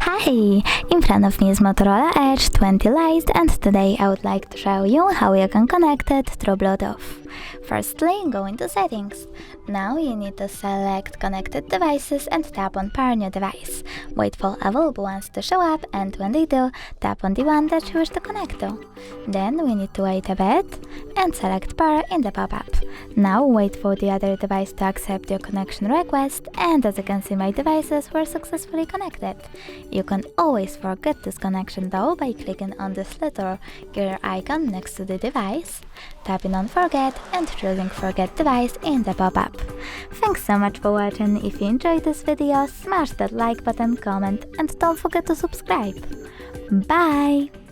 Hi! In front of me is Motorola Edge 20 Lite, and today I would like to show you how you can connect it through Bluetooth. Firstly, go into Settings. Now you need to select Connected Devices and tap on Pair New Device. Wait for available ones to show up, and when they do, tap on the one that you wish to connect to. Then we need to wait a bit and select Pair in the pop-up. Now wait for the other device to accept your connection request, and as you can see, my devices were successfully connected. You can always forget this connection though by clicking on this little gear icon next to the device, tapping on Forget and choosing Forget Device in the pop-up. Thanks so much for watching. If you enjoyed this video, smash that like button, comment, and don't forget to subscribe. Bye!